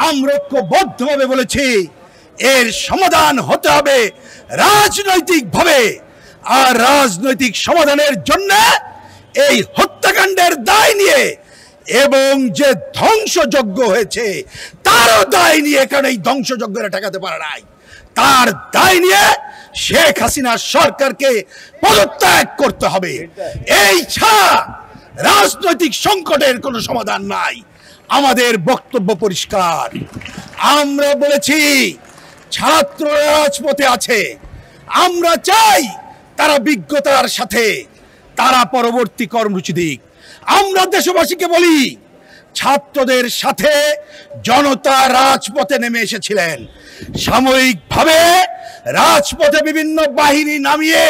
আমরা ঐক্যবদ্ধভাবে বলেছি এর সমাধান হতে হবে রাজনৈতিকভাবে। আর রাজনৈতিক সমাধানের জন্য এই হত্যাকাণ্ডের দায় নিয়ে এবং যে ধ্বংসযজ্ঞ হয়েছে তারও দায় নিয়ে, কারণ এই ধ্বংসযজ্ঞরা ঠেকাতে পারে নাই, তার দায় নিয়ে শেখ হাসিনার সরকারকে পদত্যাগ করতে হবে। এই ছাড়া রাজনৈতিক সংকটের কোনো সমাধান নাই। আমাদের বক্তব্য পরিষ্কার। আমরা বলেছি ছাত্ররা রাজপথে আছে, আমরা চাই তারা বিজ্ঞতার সাথে তারা পরবর্তী কর্মসূচি দিক। আমরা দেশবাসীকে বলি, ছাত্রদের সাথে জনতা রাজপথে নেমে এসেছিলেন। সাময়িকভাবে রাজপথে বিভিন্ন বাহিনী নামিয়ে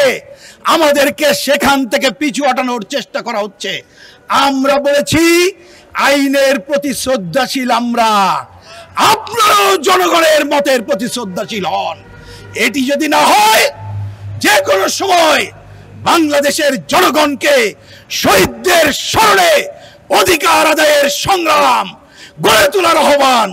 আমাদেরকে সেখান থেকে পিছু হটানোর চেষ্টা করা হচ্ছে। আমরা বলেছি আইনের প্রতি শ্রদ্ধাশীল আমরা, আপনারাও জনগণের মতের প্রতি শ্রদ্ধাশীল হন। এটি যদি না হয়, যে কোনো সময় বাংলাদেশের জনগণকে শহীদদের স্মরণে অধিকার আদায়ের সংগ্রাম গড়ে তোলার আহ্বান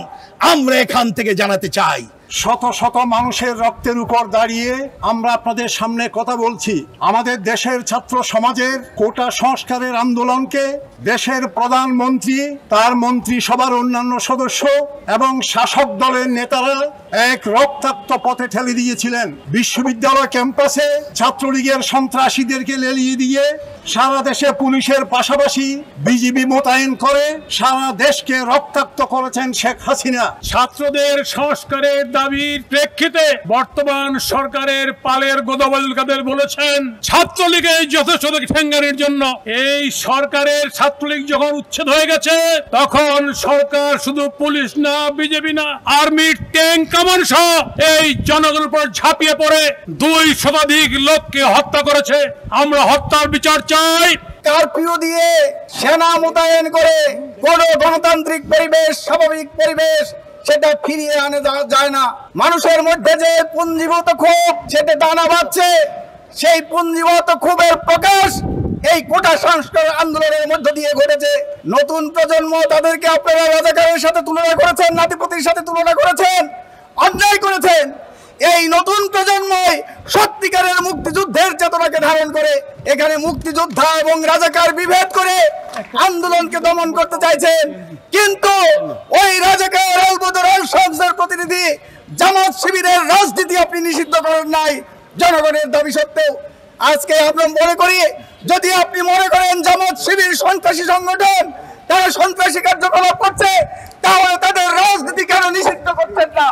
আমরা এখান থেকে জানাতে চাই। শত শত মানুষের রক্তের উপর দাঁড়িয়ে আমরা আপনাদের সামনে কথা বলছি। আমাদের দেশের ছাত্র সমাজের কোটা সংস্কারের আন্দোলনকে দেশের প্রধানমন্ত্রী, তার মন্ত্রিসভার অন্যান্য সদস্য এবং শাসক দলের নেতারা এক রক্তাক্ত পথে ঠেলে দিয়েছিলেন। বিশ্ববিদ্যালয় ক্যাম্পাসে ছাত্রলীগের সন্ত্রাসীদেরকে লেলিয়ে দিয়ে সারা দেশে পুলিশের পাশাপাশি বিজিবি মোতায়েন করে সারা দেশকে রক্তাক্ত করেছেন শেখ হাসিনা। ছাত্রদের সংস্কারের দাবির প্রেক্ষিতে বর্তমান সরকারের পালের গোদাবল কাদের বলেছেন ছাত্রলীগের যথেষ্ট ঠেঙ্গানির জন্য। এই সরকারের ছাত্রলীগ যখন উচ্ছেদ হয়ে গেছে, তখন সরকার শুধু পুলিশ না, বিজেপি না, আর্মি, ট্যাঙ্ক, কামান সহ এই জনগণের উপর ঝাঁপিয়ে পড়ে 2 শতাধিক লোককে হত্যা করেছে। আমরা হত্যার বিচার চাই। কারফিউ দিয়ে সেনা মোতায়েন করে কোন গণতান্ত্রিক পরিবেশ, স্বাভাবিক পরিবেশ সেটা ফিরিয়ে আনা যায় না। মানুষের মধ্যে যে পুঞ্জীভূত ক্ষোভ সেটা দানা বাঁধছে, সেই পুঞ্জীভূত ক্ষোভের প্রকাশ এই কোটা সংস্কার আন্দোলনের মধ্য দিয়ে ঘটেছে। নতুন প্রজন্ম, তাদেরকে আপনারা রাজাকারের সাথে তুলনা করেছেন, নাতিপতির সাথে তুলনা করেছেন, অন্যায় করেছেন। এই নতুন প্রজন্মই সত্যিকারের মুক্তিযুদ্ধের চেতনাকে ধারণ করে এখানে মুক্তিযোদ্ধা এবং রাজাকার বিভেদ করে আন্দোলনকে দমন করতে চাইছেন। কিন্তু ওই রাজাকার আলবদর সংসদের প্রতিনিধি জামাত শিবিরের রাজনীতি আপনি নিষিদ্ধ করেন নাই জনগণের দাবি সত্ত্বেও। আজকে আমরা মনে করি, যদি আপনি মনে করেন জামাত শিবির সন্ত্রাসী সংগঠন, তারা সন্ত্রাসী কার্যকলাপ করছে, তাহলে তাদের রাজনীতি কেন নিষিদ্ধ করছেন না?